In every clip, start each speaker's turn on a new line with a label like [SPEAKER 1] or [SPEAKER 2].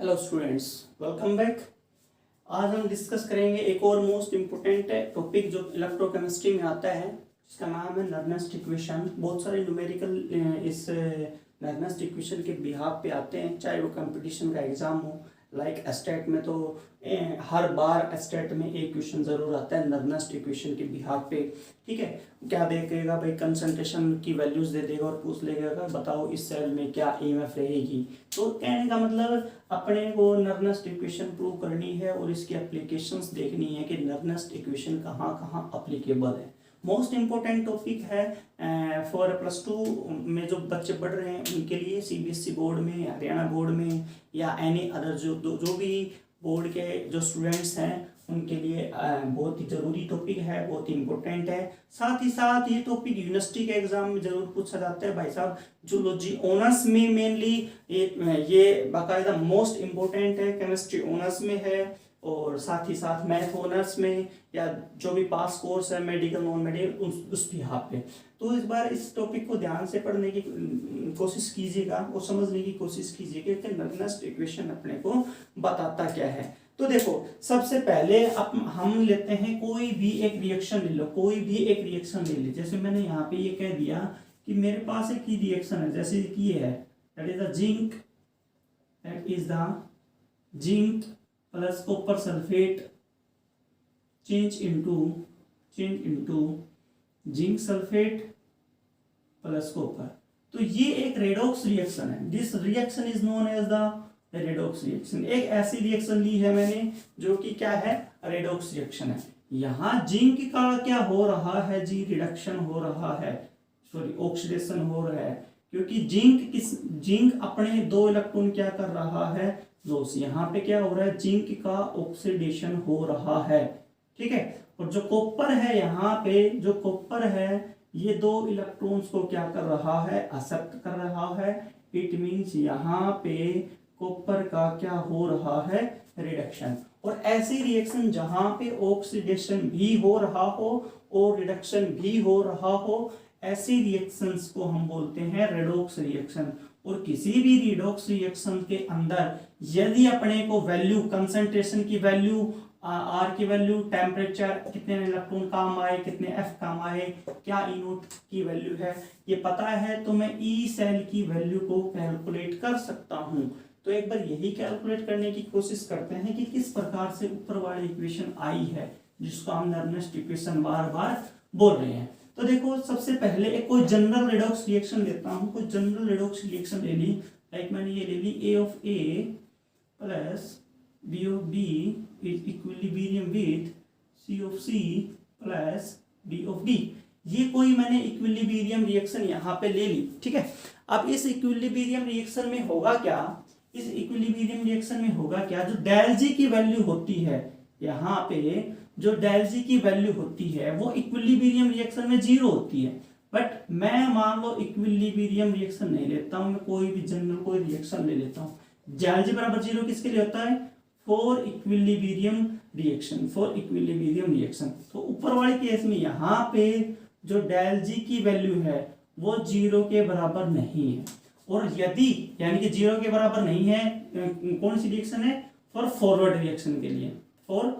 [SPEAKER 1] Hello students, welcome back. आज हम discuss करेंगे एक और मोस्ट इम्पोर्टेंट टॉपिक जो इलेक्ट्रोकेमिस्ट्री में आता है, जिसका नाम है नर्नेस्ट इक्वेशन। बहुत सारे न्यूमेरिकल इस नर्नेस्ट इक्वेशन के बिहाफ पे आते हैं, चाहे वो कंपटीशन का एग्जाम हो, लाइक एस्टेट में तो हर बार एस्टेट में एक क्वेश्चन जरूर आता है नर्नेस्ट इक्वेशन के बिहाफ पे। ठीक है, क्या देखेगा भाई, कंसंट्रेशन की वैल्यूज दे देगा और पूछ लेगा बताओ इस सेल में क्या ईएमएफ रहेगी। तो कहने का मतलब अपने को नर्नेस्ट इक्वेशन प्रूव करनी है और इसकी एप्लीकेशंस देखनी है कि नर्नेस्ट इक्वेशन कहाँ कहाँ अप्लीकेबल है। मोस्ट इम्पोर्टेंट टॉपिक है फॉर +2 में जो बच्चे पढ़ रहे हैं उनके लिए, सीबीएसई बोर्ड में, हरियाणा बोर्ड में या एनी अदर जो भी बोर्ड के जो स्टूडेंट्स हैं उनके लिए बहुत ही ज़रूरी टॉपिक है, बहुत ही इम्पोर्टेंट है। साथ ही साथ ये टॉपिक यूनिवर्सिटी के एग्जाम में ज़रूर पूछा जाता है भाई साहब। जूलॉजी ऑनर्स में मेनली ये बाकायदा मोस्ट इम्पोर्टेंट है, केमिस्ट्री ऑनर्स में है और साथ ही साथ मैथ ऑनर्स में या जो भी पास कोर्स है मेडिकल नॉन मेडिकल उस बिहाफ पे। तो इस बार इस टॉपिक को ध्यान से पढ़ने की कोशिश कीजिएगा और समझने की कोशिश कीजिएगा कि नर्नेस्ट इक्वेशन अपने को बताता क्या है। तो देखो, सबसे पहले हम लेते हैं कोई भी एक रिएक्शन ले लो, कोई भी एक रिएक्शन ले ली। जैसे मैंने यहाँ पे ये कह दिया कि मेरे पास एक की रिएक्शन है, जैसे कि ये है, that is the zinc, that is the zinc plus copper sulphate change into zinc sulphate plus copper. तो ये एक रेडॉक्स रिएक्शन है। This reaction is known as the redox reaction. एक ऐसी रिएक्शन ली है मैंने जो कि क्या है, रेडॉक्स रिएक्शन है। यहाँ जिंक का क्या हो रहा है जी, रिडक्शन हो रहा है, सॉरी ऑक्सीडेशन हो रहा है, क्योंकि जिंक अपने 2 इलेक्ट्रॉन क्या कर रहा है, लॉस। यहाँ पे क्या हो रहा है, जिंक का ऑक्सीडेशन हो रहा है। ठीक है, और जो कॉपर है, यहाँ पे जो कॉपर है ये 2 इलेक्ट्रॉन्स को क्या कर रहा है, एक्सेप्ट कर रहा है। इट मींस यहाँ पे कॉपर का क्या हो रहा है, रिडक्शन। और ऐसी रिएक्शन जहां पे ऑक्सीडेशन भी हो रहा हो और रिडक्शन भी हो रहा हो, ऐसी रिएक्शंस को हम बोलते हैं रेडॉक्स रिएक्शन। और किसी भी रिडॉक्स रिएक्शन के अंदर यदि अपने को वैल्यू, कंसंट्रेशन की वैल्यू, आर की वैल्यू, टेम्परेचर, कितने इलेक्ट्रॉन काम आए, कितने एफ काम आए, क्या ई नोट की वैल्यू है, ये पता है तो मैं ई सेल की वैल्यू को कैलकुलेट कर सकता हूं। तो एक बार यही कैलकुलेट करने की कोशिश करते हैं कि किस प्रकार से ऊपर वाली इक्वेशन आई है, जिसको हम नर्नेस्ट इक्वेशन बार बार बोल रहे हैं। तो देखो, सबसे पहले एक कोई जनरल रेडॉक्स रिएक्शन लेता हूं, कोई जनरल रेडॉक्स रिएक्शन ले ली, लाइक मैंने ये ले ली A of A plus B of B is equilibrium with C of C plus D of D। ये कोई मैंने इक्विलिब्रियम रिएक्शन यहाँ पे ले ली। ठीक है, अब इस इक्विलिब्रियम रिएक्शन में होगा क्या, इस इक्विलिब्रियम रिएक्शन में होगा क्या, जो डेल जी की वैल्यू होती है, यहाँ पे जो डेल जी की वैल्यू होती है वो इक्विलिब्रियम रिएक्शन में 0 होती है। बट मैं मान लो इक्विलिब्रियम रिएक्शन नहीं लेता हूं, मैं कोई भी जनरल कोई रिएक्शन ले लेता हूं। डेल जी बराबर 0 किसके लिए होता है, for equilibrium reaction, for equilibrium reaction. तो ऊपर वाले केस में यहाँ पे जो डेल जी की वैल्यू है वो 0 के बराबर नहीं है। और यदि यानी कि 0 के बराबर नहीं है, कौन सी रिएक्शन है, फॉर फॉरवर्ड रिएक्शन के लिए, फॉर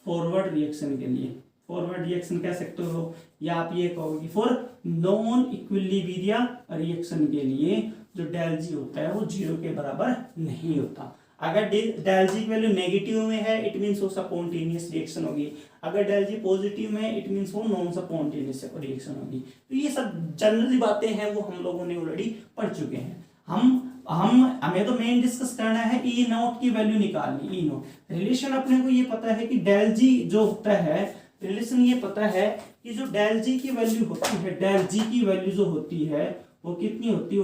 [SPEAKER 1] फॉरवर्ड रिएक्शन के लिए, फॉरवर्ड रिएक्शन कह सकते हो, या आप ये कहोगे फॉर नॉन इक्विलिब्रियम रिएक्शन के लिए जो डेल जी होता है वो 0 के बराबर नहीं होता। अगर डेल जी की वैल्यू नेगेटिव में है, इट मींस वो स्पॉन्टेनियस रिएक्शन होगी। अगर डेल जी पॉजिटिव में है, इट मींस वो नॉन स्पॉन्टेनियस रिएक्शन होगी। तो ये सब जनरली बातें हैं, वो हम लोगों ने ऑलरेडी पढ़ चुके हैं। हमें तो मेन डिस्कस करना है ई नॉट की वैल्यू निकालनी। ई नॉट रिलेशन अपने को ये पता है कि डेल जी जो होता है, रिलेशन ये पता है कि जो डेल जी की वैल्यू होती है, डेल जी की वैल्यू जो होती है वो कितनी होती है,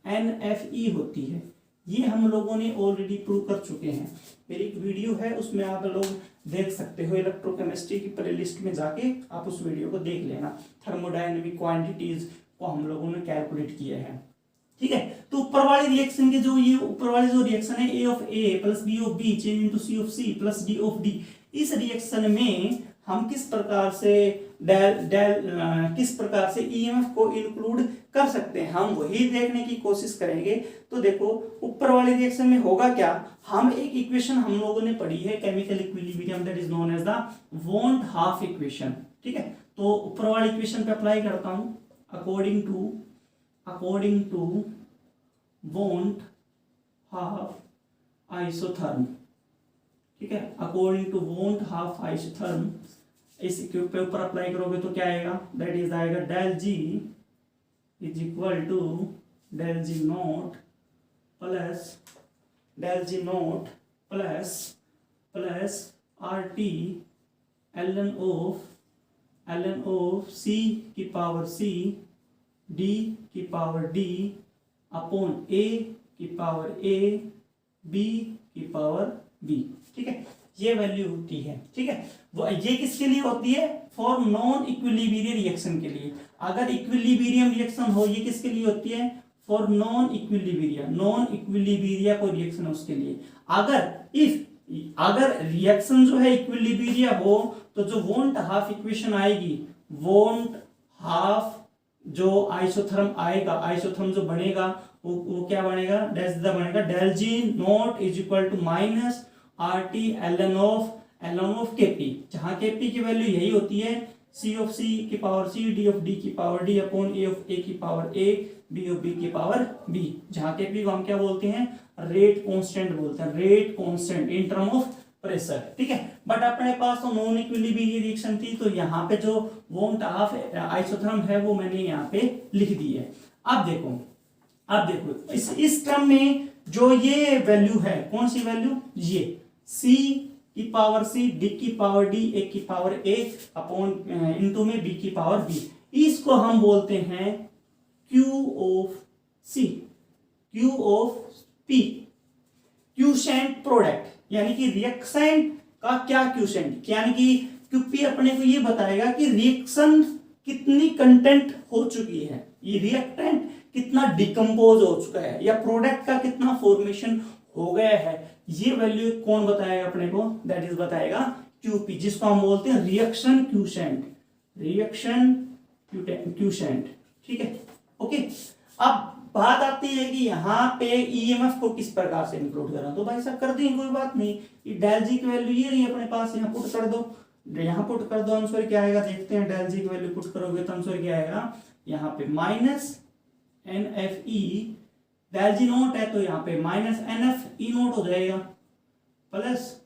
[SPEAKER 1] -NFE होती है। ये हम लोगों ने ऑलरेडी प्रूव कर चुके हैं। मेरी एक वीडियो है, उसमें आप लोग देख सकते हो, इलेक्ट्रोकेमिस्ट्री की प्लेलिस्ट में जाके आप उस वीडियो को देख लेना। थर्मोडायनेमिक क्वांटिटीज को हम लोगों ने कैलकुलेट किया है। ठीक है, तो ऊपर वाली रिएक्शन के जो ये ऊपर वाली जो रिएक्शन है A of A plus B of B change into C of C plus D of D, इस रिएक्शन में हम किस प्रकार से किस प्रकार से ईएमएफ को इंक्लूड कर सकते हैं, हम वही देखने की कोशिश करेंगे। तो देखो ऊपर वाले रिएक्शन में होगा क्या, हम एक इक्वेशन हम लोगों ने पढ़ी है chemical equilibrium, that is known as the Van't Hoff equation. ठीक है, तो ऊपर वाली इक्वेशन पे अप्लाई करता हूं, according to Van't Hoff isotherm. ठीक है, according to Van't Hoff isotherm, इस के ऊपर अप्लाई करोगे तो क्या आएगा, दैट इज आएगा del G is equal to del G naught plus R T ln of c की पावर c d की पावर d अपॉन a की पावर a b की पावर b। ठीक है, ये वैल्यू होती है। ठीक है, वो ये किसके लिए होती है, फॉर नॉन इक्विलिब्रियम रिएक्शन के लिए। अगर इक्विलिब्रियम रिएक्शन हो, ये किसके लिए होती है, फॉर नॉन इक्विलिब्रिया कोई रिएक्शन है उसके लिए। अगर रिएक्शन जो है इक्विलिब्रिया हो तो जो वॉन्ट हाफ इक्वेशन आएगी, वॉन्ट हाफ जो आइसोथर्म आएगा, आइसोथर्म जो बनेगा वो क्या बनेगा, बनेगा del G naught is equal to minus R T ln of KP, जहां केपी की वैल्यू यही होती है सी ऑफ सी की power C, D of D की power D upon A of A की power A, B of B की power B, जहां केपी को हम क्या बोलते हैं, रेट कांस्टेंट बोलते हैं, rate constant in term of pressure. ठीक है, बट अपने पास तो नॉन इक्विलिब्रियम रिएक्शन थी, तो यहाँ पे जो वॉन्ट हाफ आइसोथर्म है वो मैंने यहाँ पे लिख दी है। अब देखो इस टर्म में जो ये वैल्यू है, कौन सी वैल्यू, ये c की पावर c, d की पावर d, a की पावर a अपॉन इनटू में b की पावर b, इसको हम बोलते हैं q of c, q of p, quotient product, यानी कि रिएक्शन का क्या क्यूसेंट, यानी कि क्यूपी अपने को ये बताएगा कि रिएक्शन कितनी कंटेंट हो चुकी है, ये रिएक्टेंट कितना डिकम्पोज हो चुका है, या प्रोडक्ट का कितना फॉर्मेशन हो गया है। ये वैल्यू कौन बताएगा अपने को, दैट इज बताएगा क्यूपी, जिसको हम बोलते हैं रिएक्शन क्यूसेंट। ठीक है, ओके। अब बात आती है कि यहाँ पे ईएमएफ को किस प्रकार से इंक्लूड करा, तो भाई साहब कर देंगे, कोई बात नहीं, ये डेल जी की वैल्यू ये रही अपने पास, यहाँ पुट कर दो, आंसर क्या आएगा देखते हैं। डेल जी की वैल्यू पुट करोगे तो आंसर क्या आएगा, यहाँ पे minus N F E, del G naught है तो यहाँ पे minus N F E naught हो जाएगा, plus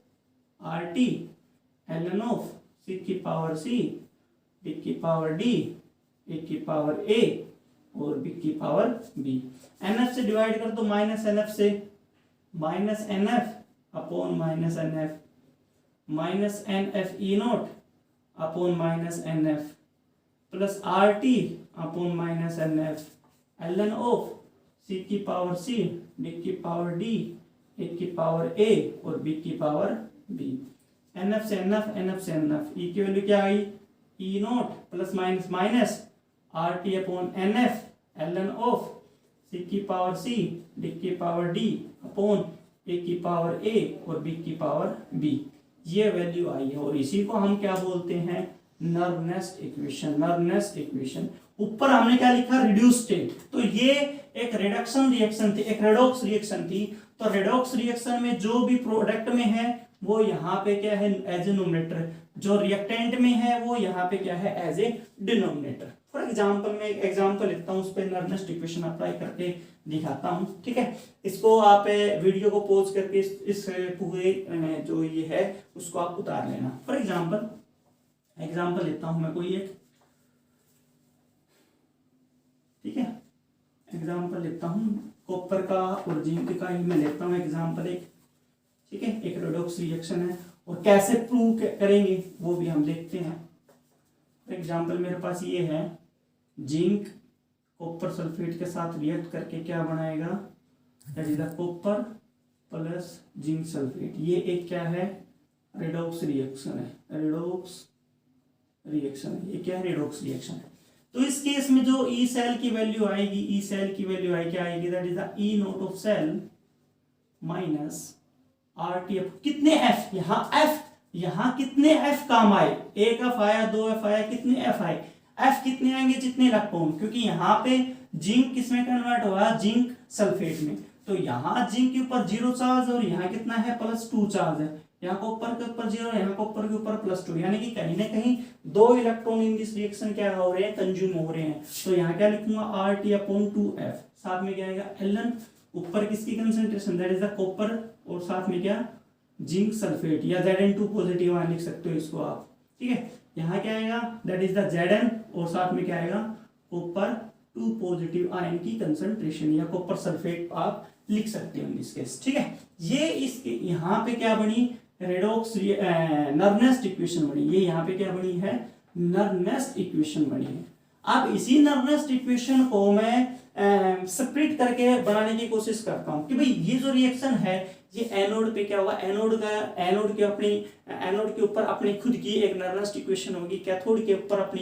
[SPEAKER 1] R T ln of C की पावर सी, डी की पावर डी, ए की पावर ए और बी की पावर बी। एन एफ से डिवाइड कर दो, माइनस एन एफ से, minus N F upon minus N F, minus N F E naught upon minus N F, plus R T upon minus N F ln of C की power C, D की power D, A की power A और B की power B. N F से N F, N F से N F, E की value क्या आई, E naught plus minus minus R T upon N F ln of C की power C, D की power D upon A की power A और B की power B. ये वैल्यू आई है और इसी को हम क्या बोलते हैं, नर्वनेस इक्वेशन। ऊपर हमने क्या लिखा, रिड्यूस स्टेट, तो ये एक रिडक्शन रिएक्शन थी, एक रेडॉक्स रिएक्शन थी। तो रेडॉक्स रिएक्शन में जो भी प्रोडक्ट में है वो यहाँ पे क्या है, एज ए नोमिनेटर, जो रिएक्टेंट में है वो यहाँ पे क्या है, as a denominator. For example मैं एक एग्जाम्पल लिखता हूँ, उस पर नर्वनेस इक्वेशन अप्लाई करके दिखाता हूँ। ठीक है, इसको आप वीडियो को पॉज करके इस पूरे जो ये है उसको आप उतार लेना। फॉर एग्जाम्पल लेता हूँ मैं कोई एक, ठीक है, एग्जाम्पल लेता हूँ कॉपर का और जिंक का ही मैं लेता हूँ एग्जाम्पल एक। ठीक है, एक रेडॉक्स रिएक्शन है और कैसे प्रूव करेंगे वो भी हम देखते हैं। एग्जाम्पल मेरे पास ये है, जिंक कॉपर सल्फेट के साथ रिएक्ट करके क्या बनाएगा, that is the copper plus zinc sulphate. ये एक क्या है, रेडॉक्स रिएक्शन है, ये क्या है, रेडॉक्स रिएक्शन है। तो इस केस में जो ई सेल की वैल्यू आएगी, क्या आएगी, that is the E naught of cell minus R T F, कितने एफ, यहाँ एफ यहाँ कितने एफ काम आए, एक एफ आया, दो एफ आया, कितने एफ आए, एफ कितने आएंगे, जितने इलेक्ट्रॉन, क्योंकि यहाँ पे जिंक किसमें कन्वर्ट हुआ, जिंक सल्फेट में। तो यहाँ जिंक के ऊपर 0 चार्ज और यहाँ कितना है, +2 चार्ज है। यहाँ कॉपर के ऊपर 0, यहाँ कॉपर के ऊपर +2, यानी कि कहीं ना कहीं 2 इलेक्ट्रॉन इन दिस रिएक्शन क्या हो रहे हैं, कंज्यूम हो रहे हैं। तो यहाँ क्या लिखूंगा, RT/2F, साथ में क्या आएगा, Ln, ऊपर किसकी concentration, that is the copper, और साथ में क्या, जिंक सल्फेट, या Zn2 पॉजिटिव आयन लिख सकते हो इसको आप, ठीक है। यहाँ क्या आएगा, दैट इज द Zn, और साथ में क्या आएगा, कॉपर 2 पॉजिटिव आयन की कंसेंट्रेशन, या कॉपर सल्फेट आप लिख सकते हो इन दिस केस, ठीक है। ये इसके यहाँ पे क्या बनी, रेडॉक्स नर्नेस्ट इक्वेशन बनी, ये यहाँ पे क्या बनी है, नर्नेस्ट इक्वेशन बनी है। अब इसी नर्नेस्ट इक्वेशन को मैं स्प्लिट करके बनाने की कोशिश करता हूँ कि भाई ये जो रिएक्शन है ये एनोड पे क्या होगा, एनोड के ऊपर अपनी खुद की एक नर्नेस्ट इक्वेशन होगी, कैथोड के ऊपर अपनी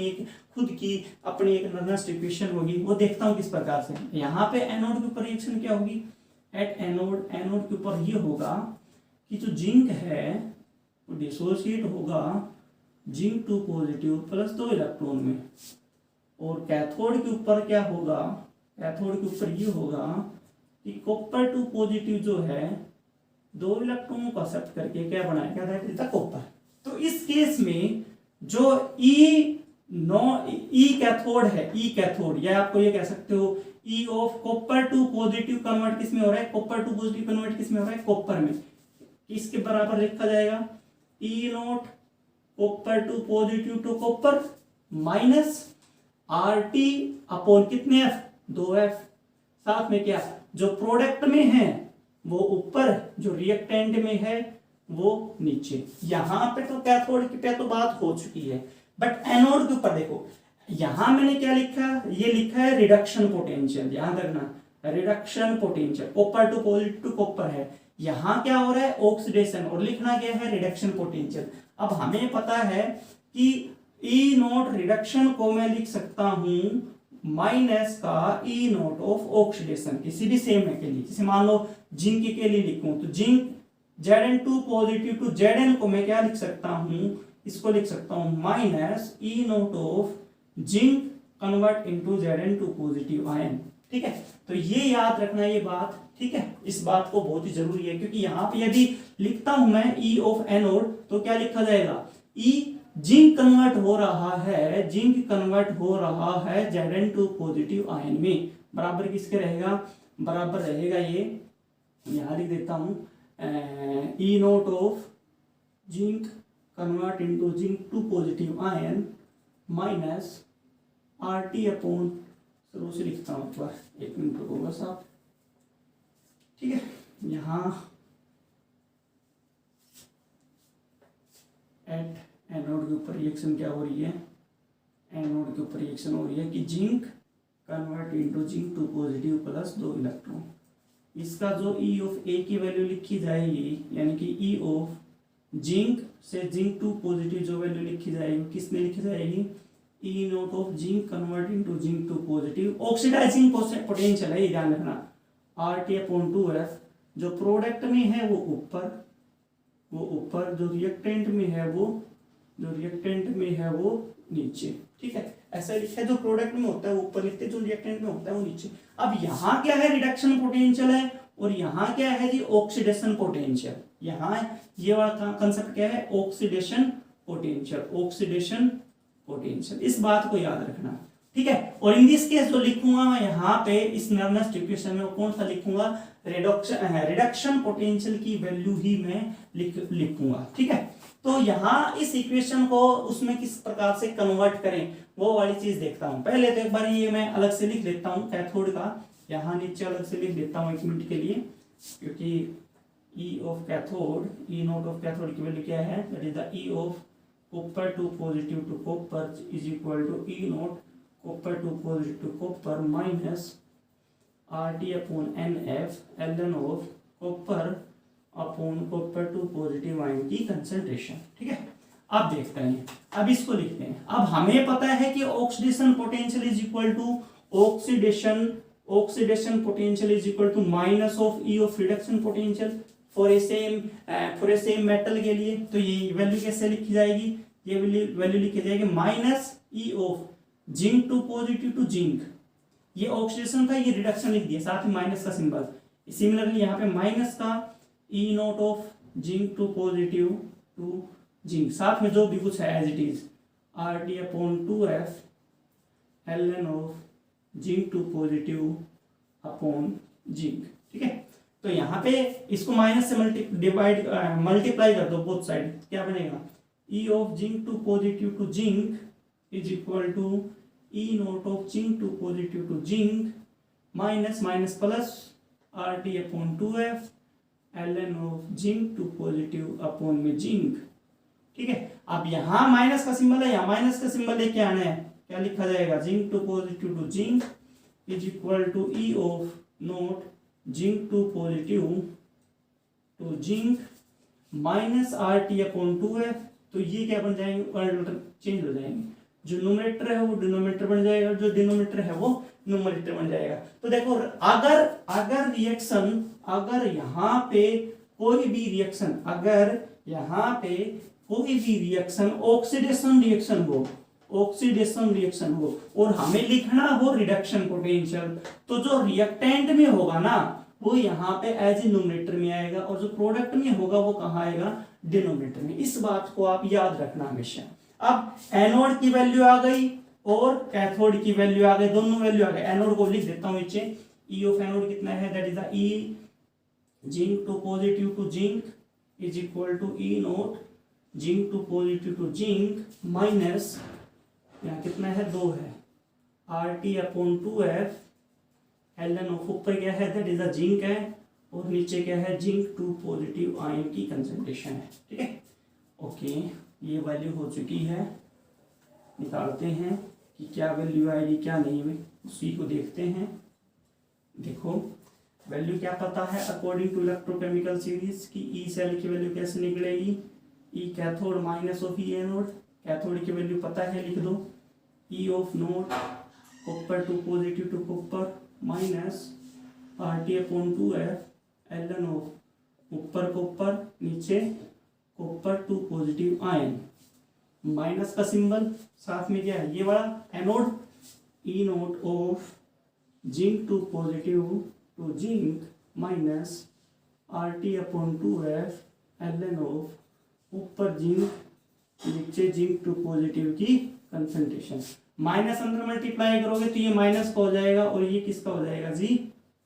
[SPEAKER 1] एक नर्नेस्ट इक्वेशन होगी। वो देखता हूँ किस प्रकार से। यहाँ पे एनोड के ऊपर रिएक्शन क्या होगी, एट एनोड के ऊपर ये होगा कि जो जिंक है वो डिसोसिएट होगा जिंक 2 पॉजिटिव +2 इलेक्ट्रॉन में, और कैथोड के ऊपर क्या होगा, कैथोड के ऊपर ये होगा कि कॉपर 2 पॉजिटिव जो है 2 इलेक्ट्रॉनों को एक्सेप्ट करके क्या बनाएगा, दैट इज द कॉपर। तो इस केस में जो ई कैथोड है, ई कैथोड, या आपको ये कह सकते हो ई ऑफ कॉपर 2 पॉजिटिव कन्वर्ट किस में हो रहा है, कॉपर 2 पॉजिटिव कन्वर्ट किस में हो रहा है, कॉपर में। इसके बराबर लिखा जाएगा E0 copper 2 positive to copper minus RT upon कितने F, 2F, साथ में क्या, जो प्रोडक्ट में है वो ऊपर, जो रिएक्टेंट में है वो नीचे। यहां पे तो कैथोड की पे तो बात हो चुकी है, बट एनोड के ऊपर देखो, यहां मैंने क्या लिखा, ये लिखा है रिडक्शन पोटेंशियल, याद रखना, reduction potential, copper 2 positive to copper है। यहां क्या हो रहा है, ऑक्सीडेशन, और लिखना क्या है, रिडक्शन पोटेंशियल। अब हमें पता है कि E0 रिडक्शन को मैं लिख सकता हूं माइनस का E0 ऑफ ऑक्सीडेशन, किसी भी सेम के लिए, जैसे मान लो जिंक के लिए लिखूं तो zinc Zn2 positive to Zn को मैं क्या लिख सकता हूं, इसको लिख सकता हूं minus E0 of zinc convert into Zn2 positive ion, ठीक है। तो ये याद रखना ये बात, ठीक है, इस बात को बहुत ही जरूरी है, क्योंकि यहाँ पे यदि लिखता हूं मैं E ऑफ एनोड तो क्या लिखा जाएगा, E जिंक कन्वर्ट हो रहा है, जिंक कन्वर्ट हो रहा है Zn2 पॉजिटिव आयन में, बराबर किसके रहेगा, बराबर रहेगा ये, यहां लिख देता हूं E0 of zinc convert into zinc 2 positive ion minus RT upon, शुरू से लिखता हूं, एक बार 1 मिनट रुको बस आप, ठीक है। यहां एट एनोड के ऊपर रिएक्शन क्या हो रही है, एनोड के ऊपर रिएक्शन हो रही है कि zinc convert into zinc 2 positive +2 electron. इसका जो E ऑफ A की वैल्यू लिखी जाएगी, यानी कि E ऑफ जिंक से जिंक 2 पॉजिटिव जो वैल्यू लिखी जाएगी, किसमें लिखी जाएगी, E0 of zinc convert into zinc 2 positive, oxidising potential है, ये ध्यान रखना, RT/2F, जो प्रोडक्ट में है वो ऊपर, जो रिएक्टेंट में है वो नीचे, ठीक है। ऐसा लिखा है, जो प्रोडक्ट में होता है वो ऊपर लिखते हैं, जो रिएक्टेंट में होता है वो नीचे। अब यहाँ क्या है, रिडक्शन पोटेंशियल है, और यहाँ क्या है जी, ऑक्सीडेशन पोटेंशियल। यहाँ ये वाला कंसेप्ट क्या है, ऑक्सीडेशन पोटेंशियल, इस बात को याद रखना, ठीक है। और इन दिस केस जो लिखूंगा मैं यहाँ पे इस नर्नेस्ट इक्वेशन में, कौन सा लिखूंगा, रिडक्शन पोटेंशियल की वैल्यू ही मैं लिखूंगा, ठीक है। तो यहाँ इस इक्वेशन को उसमें किस प्रकार से कन्वर्ट करें वो वाली चीज देखता हूं। पहले तो एक बार ये मैं अलग से लिख लेता हूं, कैथोड का यहाँ नीचे अलग से लिख देता हूं 1 मिनट के लिए, क्योंकि E of cathode, E0 of cathode की वैल्यू क्या है, that is the E of copper 2 positive to copper is equal to E0 copper 2 positive to copper minus RT upon NF Ln of copper upon copper 2 positive ion की concentration, ठीक है। अब देखते हैं, अब इसको लिखते हैं। अब हमें पता है कि oxidation potential is equal to oxidation potential is equal to minus of E of reduction potential. For a same metal के लिए, तो ये वैल्यू कैसे लिखी जाएगी, ये वैल्यू लिखी जाएगी minus E of zinc two positive to zinc, ये ऑक्सीडेशन का, ये रिडक्शन लिख दिया, साथ में माइनस का सिंबल। सिमिलरली यहाँ पे माइनस का E naught of zinc two positive to zinc, साथ में जो भी कुछ है as it is RT/2F ln of zinc two positive upon zinc. ठीक है, तो यहाँ पे इसको माइनस से मल्टीप्लाई कर दो बोथ साइड, क्या बनेगा, E of zinc two positive to zinc is equal to E naught of zinc two positive to zinc minus minus plus RT/2F ln of zinc two positive upon में zinc. ठीक है, अब यहाँ minus का symbol है, यहाँ minus का symbol लेके आना है, क्या लिखा जाएगा, zinc two positive to zinc is equal to E of naught zinc two positive to zinc minus RT/2F। तो ये क्या बन जाएंगे, चेंज हो जाएंगे, जो न्यूमरेटर है वो डिनोमिनेटर बन जाएगा, जो डिनोमिनेटर है वो न्यूमरेटर बन जाएगा। तो देखो अगर रिएक्शन, अगर यहाँ पे कोई भी रिएक्शन, अगर यहाँ पे कोई भी रिएक्शन ऑक्सीडेशन रिएक्शन हो और हमें लिखना हो रिडक्शन पोटेंशियल, तो जो रिएक्टेंट में होगा ना वो यहाँ पे एज ए न्यूमरेटर में आएगा, और जो प्रोडक्ट में होगा वो कहाँ आएगा, डिनोमिनेटर में। इस बात को आप याद रखना हमेशा। अब एनोड की वैल्यू आ गई और कैथोड की वैल्यू आ गई, दोनों वैल्यू आ गई। एनोड को लिख देता हूं नीचे, ई ऑफ एनोड कितना है, that is the E zinc two positive to zinc is equal to E naught zinc two positive to zinc minus, यहाँ कितना है, 2 है, RT/2F ln ऑफ, ऊपर क्या है, दैट इज द जिंक है, और नीचे क्या है, जिंक टू पॉजिटिव आयन की कंसंट्रेशन है। ठीक है, ओके, ये वैल्यू हो चुकी है, निकालते हैं कि क्या वैल्यू आएगी क्या नहीं, उसी को देखते हैं। देखो वैल्यू क्या पता है, अकॉर्डिंग टू इलेक्ट्रोकेमिकल सीरीज की ई सेल की वैल्यू कैसे निकलेगी, E cathode minus of E anode, cathode की वैल्यू पता है, लिख दो, E of naught copper two positive to copper minus RT/2F ln of ऊपर कॉपर नीचे copper two positive ion, minus का सिंबल, साथ में क्या है, ये वाला anode, E naught of zinc two positive to zinc minus RT/2F ln of ऊपर जिंक नीचे जिंक टू पॉजिटिव की कंसंट्रेशन। माइनस अंदर मल्टीप्लाई करोगे तो ये माइनस का हो जाएगा और ये किसका हो जाएगा, जी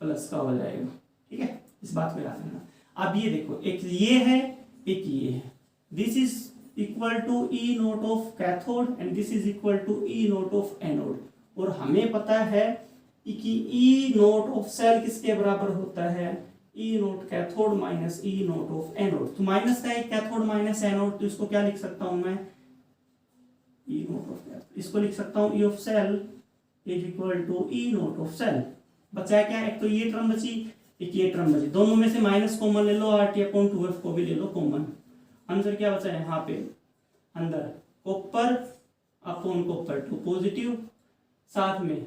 [SPEAKER 1] प्लस का हो जाएगा। ठीक है, इस बात को याद रखना। अब ये देखो, एक ये है एक ये है, this is equal to E naught of cathode and this is equal to E naught of anode, और हमें पता है कि ई नोट ऑफ सेल किसके बराबर होता है, E naught cathode minus E naught of anode. तो माइनस का एक कैथोड माइनस एनोड, तो इसको क्या लिख सकता हूं मैं, ई नोट ऑफ कैथोड, इसको लिख सकता हूं E of cell is equal to E naught of cell. बचा क्या, एक तो ये टर्म बची, एक ये टर्म बची, दोनों में से माइनस कॉमन ले लो, RT/2F को भी ले लो कॉमन। आंसर क्या बचा है यहाँ पे, अंदर copper upon copper two positive, साथ में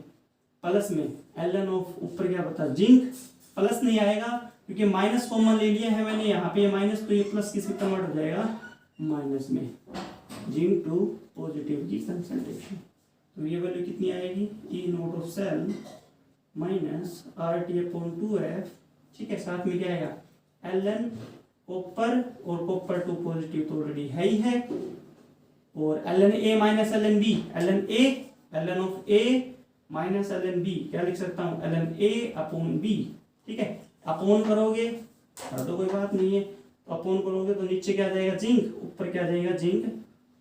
[SPEAKER 1] प्लस में ln ऑफ ऊपर क्या बता, जिंक, प्लस नहीं आएगा क्योंकि माइनस कॉमन ले लिया है मैंने यहाँ पे, माइनस, तो ये प्लस किस में कन्वर्ट हो जाएगा, माइनस में, जिंक टू पॉजिटिव की कंसंट्रेशन। तो ये वैल्यू कितनी आएगी, E naught of cell minus RT/2F। ठीक है, साथ में क्या आएगा, ln कॉपर, और कॉपर टू पॉजिटिव तो ऑलरेडी है ही है, और ln A minus ln B, ln A ln of A minus ln B, क्या लिख सकता हूँ, ln A अपॉन B। ठीक है, अपॉन करोगे कर दो, कोई बात नहीं है, तो अपॉन करोगे तो नीचे क्या आ जाएगा, जिंक, ऊपर क्या आ जाएगा, जिंक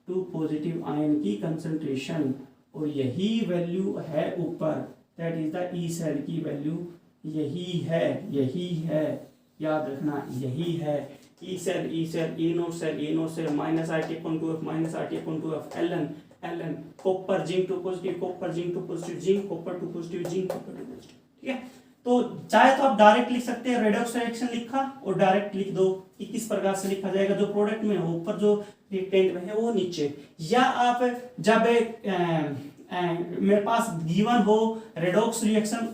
[SPEAKER 1] टू पॉजिटिव आयन की कंसंट्रेशन, और यही वैल्यू है ऊपर, that is the E cell की वैल्यू, यही है, याद रखना, यही है E cell, E naught cell minus RT/2F minus RT/2F ln copper zinc two positive, copper zinc two positive zinc, copper two positive zinc, copper two positive. ठीक है, तो चाहे तो आप डायरेक्ट लिख सकते हैं, रेडॉक्स रिएक्शन लिखा और डायरेक्ट लिख दो कि किस प्रकार से लिखा जाएगा, जो प्रोडक्ट में हो ऊपर, जो रिएक्टेंट में है वो नीचे, या आप जब मेरे पास गिवन हो रेडॉक्स रिएक्शन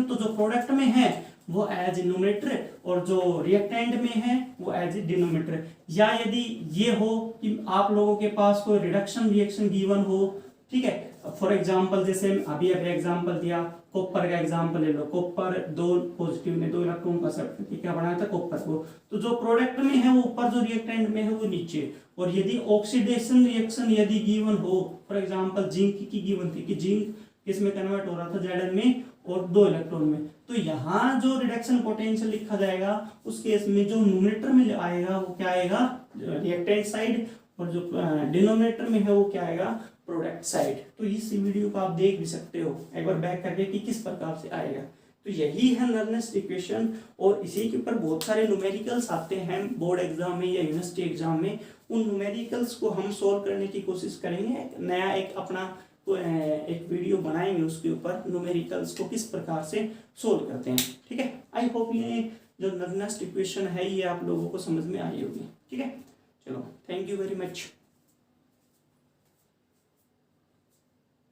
[SPEAKER 1] तो जो प्रोडक्ट में है वो एज न्यूमरेटर और जो रिएक्टेंट में है वो एज ए डिनोमिनेटर। या यदि ये हो कि आप लोगों के पास कोई रिडक्शन रिएक्शन गिवन हो, ठीक है, फॉर एग्जांपल जैसे अभी एग्जांपल दिया, कॉपर का एग्जांपल ले लो, कॉपर 2 पॉजिटिव ने 2 इलेक्ट्रॉन का सेट करके क्या बनाया था कॉपर को, तो जो प्रोडक्ट में है वो ऊपर, जो रिएक्टेंट में है वो नीचे। और यदि ऑक्सीडेशन रिएक्शन यदि गिवन हो, फॉर एग्जांपल जिंक की गिवन थी कि जिंक किसमें कन्वर्ट हो रहा था, Zn में और 2 इलेक्ट्रॉन में, तो यहाँ जो रिडक्शन पोटेंशियल लिखा जाएगा उस केस में जो न्यूमरेटर में आएगा वो क्या आएगा, रिएक्टेंट साइड, और जो डिनोमिनेटर में है वो क्या आएगा, प्रोडक्ट साइड। तो इस वीडियो को आप देख भी सकते हो एक बार बैक करके कि किस प्रकार से आएगा। तो यही है नर्नेस्ट इक्वेशन, और इसी के ऊपर बहुत सारे न्यूमेरिकल्स आते हैं बोर्ड एग्जाम में या यूनिवर्सिटी एग्जाम में। उन न्यूमेरिकल्स को हम सोल्व करने की कोशिश करेंगे, नया एक अपना एक वीडियो बनाएंगे उसके ऊपर न्यूमेरिकल्स को किस प्रकार से सोल्व करते हैं, ठीक है। आई होप ये जो नर्नेस्ट इक्वेशन है ये आप लोगों को समझ में आई होगी, ठीक है। चलो, थैंक यू वेरी मच।